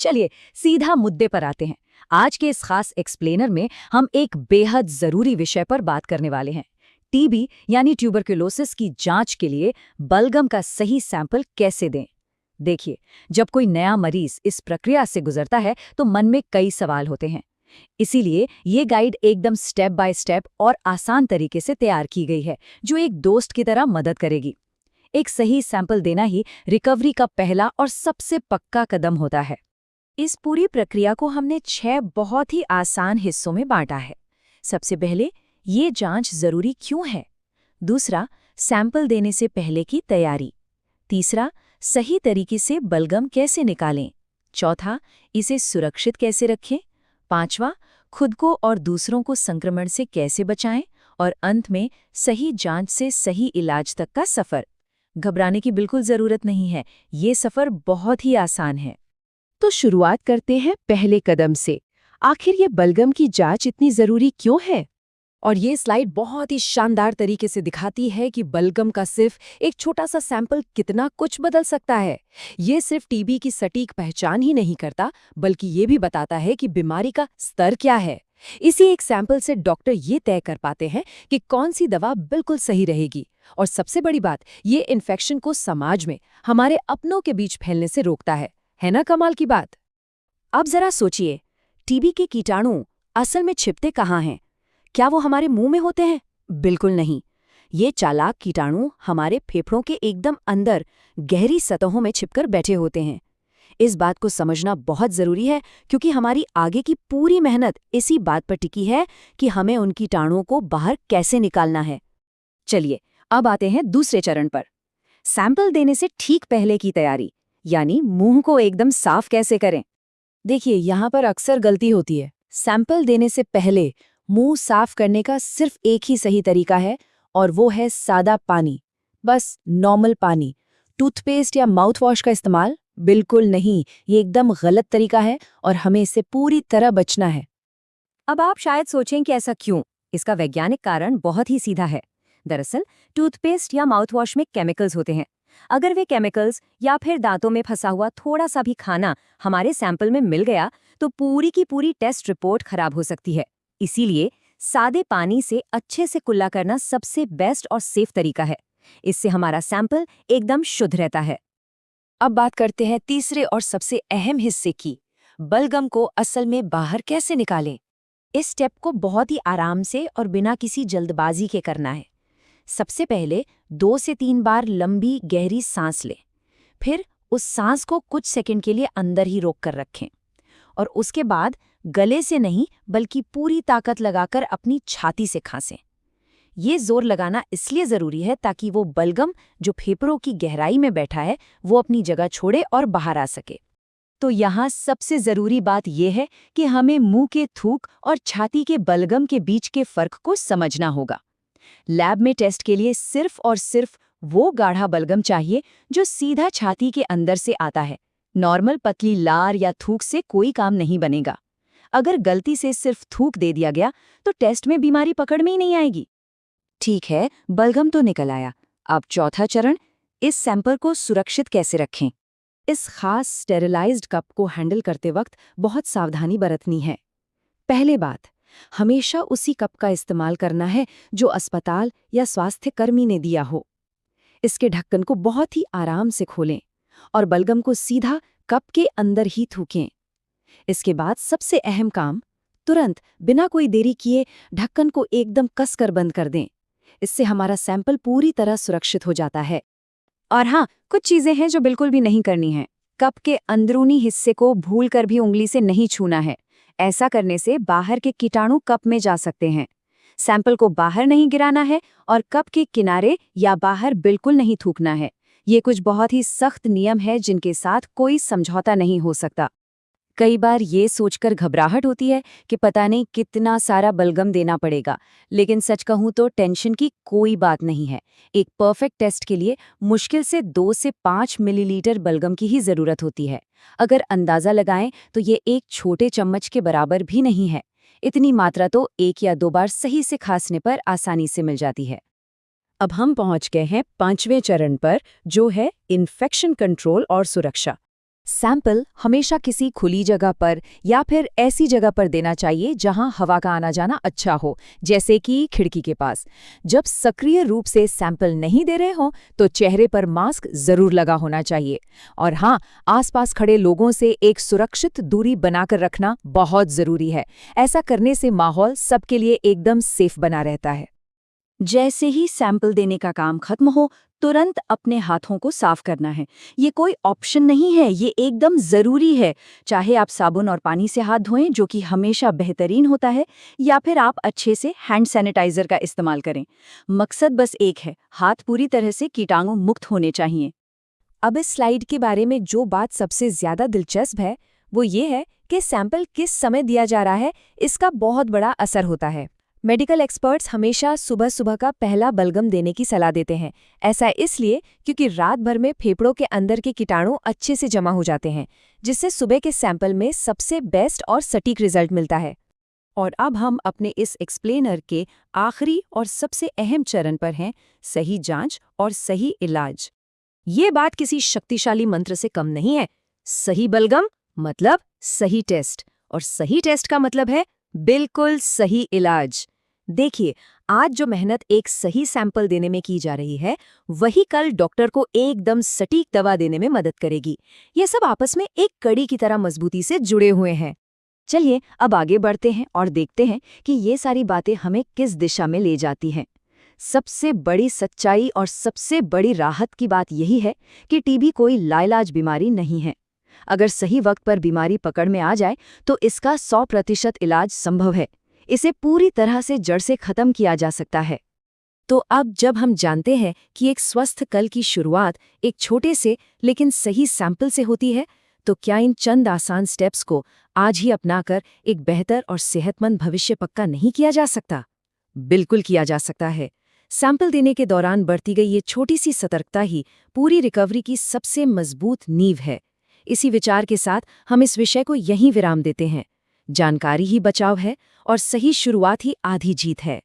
चलिए सीधा मुद्दे पर आते हैं। आज के इस खास एक्सप्लेनर में हम एक बेहद जरूरी विषय पर बात करने वाले हैं। टीबी यानी ट्यूबरकुलोसिस की जांच के लिए बलगम का सही सैंपल कैसे दें। देखिए, जब कोई नया मरीज इस प्रक्रिया से गुजरता है तो मन में कई सवाल होते हैं। इसीलिए ये गाइड एकदम स्टेप बाय स्टेप और आसान तरीके से तैयार की गई है, जो एक दोस्त की तरह मदद करेगी। एक सही सैंपल देना ही रिकवरी का पहला और सबसे पक्का कदम होता है। इस पूरी प्रक्रिया को हमने 6 बहुत ही आसान हिस्सों में बांटा है। सबसे पहले, ये जांच जरूरी क्यों है। दूसरा, सैंपल देने से पहले की तैयारी। तीसरा, सही तरीके से बलगम कैसे निकालें। चौथा, इसे सुरक्षित कैसे रखें। पांचवा, खुद को और दूसरों को संक्रमण से कैसे बचाएं। और अंत में, सही जांच से सही इलाज तक का सफर। घबराने की बिल्कुल जरूरत नहीं है, ये सफर बहुत ही आसान है। तो शुरुआत करते हैं पहले कदम से। आखिर ये बलगम की जांच इतनी जरूरी क्यों है? और ये स्लाइड बहुत ही शानदार तरीके से दिखाती है कि बलगम का सिर्फ एक छोटा सा सैंपल कितना कुछ बदल सकता है। ये सिर्फ टीबी की सटीक पहचान ही नहीं करता, बल्कि ये भी बताता है कि बीमारी का स्तर क्या है। इसी एक सैंपल से डॉक्टर ये तय कर पाते हैं कि कौन सी दवा बिल्कुल सही रहेगी। और सबसे बड़ी बात, ये इन्फेक्शन को समाज में, हमारे अपनों के बीच फैलने से रोकता है ना कमाल की बात। अब जरा सोचिए, टीबी के कीटाणु असल में छिपते कहाँ हैं? क्या वो हमारे मुंह में होते हैं? बिल्कुल नहीं। ये चालाक कीटाणु हमारे फेफड़ों के एकदम अंदर गहरी सतहों में छिपकर बैठे होते हैं। इस बात को समझना बहुत जरूरी है, क्योंकि हमारी आगे की पूरी मेहनत इसी बात पर टिकी है कि हमें उन कीटाणुओं को बाहर कैसे निकालना है। चलिए, अब आते हैं दूसरे चरण पर। सैंपल देने से ठीक पहले की तैयारी, यानी मुंह को एकदम साफ कैसे करें। देखिए, यहाँ पर अक्सर गलती होती है। सैंपल देने से पहले मुंह साफ करने का सिर्फ एक ही सही तरीका है, और वो है सादा पानी। बस नॉर्मल पानी। टूथपेस्ट या माउथ वॉश का इस्तेमाल बिल्कुल नहीं। ये एकदम गलत तरीका है और हमें इससे पूरी तरह बचना है। अब आप शायद सोचें कि ऐसा क्यों। इसका वैज्ञानिक कारण बहुत ही सीधा है। दरअसल टूथपेस्ट या माउथवॉश में केमिकल्स होते हैं। अगर वे केमिकल्स या फिर दांतों में फंसा हुआ थोड़ा सा भी खाना हमारे सैंपल में मिल गया तो पूरी की पूरी टेस्ट रिपोर्ट खराब हो सकती है। इसीलिए सादे पानी से अच्छे से कुल्ला करना सबसे बेस्ट और सेफ तरीका है। इससे हमारा सैंपल एकदम शुद्ध रहता है। अब बात करते हैं तीसरे और सबसे अहम हिस्से की, बलगम को असल में बाहर कैसे निकालें। इस स्टेप को बहुत ही आराम से और बिना किसी जल्दबाजी के करना है। सबसे पहले 2 से 3 बार लंबी गहरी सांस लें। फिर उस सांस को कुछ सेकंड के लिए अंदर ही रोक कर रखें। और उसके बाद गले से नहीं बल्कि पूरी ताकत लगाकर अपनी छाती से खांसें। ये जोर लगाना इसलिए ज़रूरी है ताकि वो बलगम जो फेफड़ों की गहराई में बैठा है वो अपनी जगह छोड़े और बाहर आ सके। तो यहाँ सबसे ज़रूरी बात यह है कि हमें मुंह के थूक और छाती के बलगम के बीच के फ़र्क को समझना होगा। लैब में टेस्ट के लिए सिर्फ और सिर्फ वो गाढ़ा बलगम चाहिए जो सीधा छाती के अंदर से आता है। नॉर्मल पतली लार या थूक से कोई काम नहीं बनेगा। अगर गलती से सिर्फ थूक दे दिया गया तो टेस्ट में बीमारी पकड़ में ही नहीं आएगी। ठीक है, बलगम तो निकल आया। अब चौथा चरण, इस सैंपल को सुरक्षित कैसे रखें। इस खास स्टेरिलाइज्ड कप को हैंडल करते वक्त बहुत सावधानी बरतनी है। पहले बात, हमेशा उसी कप का इस्तेमाल करना है जो अस्पताल या स्वास्थ्य कर्मी ने दिया हो। इसके ढक्कन को बहुत ही आराम से खोलें और बलगम को सीधा कप के अंदर ही थूकें। इसके बाद सबसे अहम काम, तुरंत बिना कोई देरी किए ढक्कन को एकदम कसकर बंद कर दें। इससे हमारा सैंपल पूरी तरह सुरक्षित हो जाता है। और हाँ, कुछ चीज़ें हैं जो बिल्कुल भी नहीं करनी है। कप के अंदरूनी हिस्से को भूलकर भी उंगली से नहीं छूना है। ऐसा करने से बाहर के कीटाणु कप में जा सकते हैं। सैंपल को बाहर नहीं गिराना है और कप के किनारे या बाहर बिल्कुल नहीं थूकना है। ये कुछ बहुत ही सख्त नियम है जिनके साथ कोई समझौता नहीं हो सकता। कई बार ये सोचकर घबराहट होती है कि पता नहीं कितना सारा बलगम देना पड़ेगा, लेकिन सच कहूँ तो टेंशन की कोई बात नहीं है। एक परफेक्ट टेस्ट के लिए मुश्किल से 2 से 5 मिलीलीटर बलगम की ही ज़रूरत होती है। अगर अंदाज़ा लगाएं तो ये एक छोटे चम्मच के बराबर भी नहीं है। इतनी मात्रा तो 1 या 2 बार सही से खांसने पर आसानी से मिल जाती है। अब हम पहुंच गए हैं 5वें चरण पर, जो है इन्फेक्शन कंट्रोल और सुरक्षा। सैंपल हमेशा किसी खुली जगह पर या फिर ऐसी जगह पर देना चाहिए जहां हवा का आना जाना अच्छा हो, जैसे कि खिड़की के पास। जब सक्रिय रूप से सैंपल नहीं दे रहे हों तो चेहरे पर मास्क जरूर लगा होना चाहिए। और हाँ, आसपास खड़े लोगों से एक सुरक्षित दूरी बनाकर रखना बहुत जरूरी है। ऐसा करने से माहौल सबके लिए एकदम सेफ बना रहता है। जैसे ही सैंपल देने का काम खत्म हो, तुरंत अपने हाथों को साफ करना है। ये कोई ऑप्शन नहीं है, ये एकदम जरूरी है। चाहे आप साबुन और पानी से हाथ धोएं, जो कि हमेशा बेहतरीन होता है, या फिर आप अच्छे से हैंड सैनिटाइजर का इस्तेमाल करें। मकसद बस एक है, हाथ पूरी तरह से कीटाणु मुक्त होने चाहिए। अब इस स्लाइड के बारे में जो बात सबसे ज्यादा दिलचस्प है वो ये है कि सैंपल किस समय दिया जा रहा है, इसका बहुत बड़ा असर होता है। मेडिकल एक्सपर्ट्स हमेशा सुबह सुबह का पहला बलगम देने की सलाह देते हैं। ऐसा इसलिए क्योंकि रात भर में फेफड़ों के अंदर के कीटाणु अच्छे से जमा हो जाते हैं, जिससे सुबह के सैंपल में सबसे बेस्ट और सटीक रिजल्ट मिलता है। और अब हम अपने इस एक्सप्लेनर के आखिरी और सबसे अहम चरण पर हैं, सही जांच और सही इलाज। ये बात किसी शक्तिशाली मंत्र से कम नहीं है। सही बलगम मतलब सही टेस्ट, और सही टेस्ट का मतलब है बिल्कुल सही इलाज। देखिए, आज जो मेहनत एक सही सैंपल देने में की जा रही है, वही कल डॉक्टर को एकदम सटीक दवा देने में मदद करेगी। ये सब आपस में एक कड़ी की तरह मजबूती से जुड़े हुए हैं। चलिए अब आगे बढ़ते हैं और देखते हैं कि ये सारी बातें हमें किस दिशा में ले जाती हैं। सबसे बड़ी सच्चाई और सबसे बड़ी राहत की बात यही है कि टीबी कोई लाइलाज बीमारी नहीं है। अगर सही वक्त पर बीमारी पकड़ में आ जाए तो इसका 100% इलाज संभव है। इसे पूरी तरह से जड़ से खत्म किया जा सकता है। तो अब जब हम जानते हैं कि एक स्वस्थ कल की शुरुआत एक छोटे से लेकिन सही सैंपल से होती है, तो क्या इन चंद आसान स्टेप्स को आज ही अपनाकर एक बेहतर और सेहतमंद भविष्य पक्का नहीं किया जा सकता? बिल्कुल किया जा सकता है। सैंपल देने के दौरान बरती गई ये छोटी सी सतर्कता ही पूरी रिकवरी की सबसे मजबूत नींव है। इसी विचार के साथ हम इस विषय को यहीं विराम देते हैं। जानकारी ही बचाव है और सही शुरुआत ही आधी जीत है।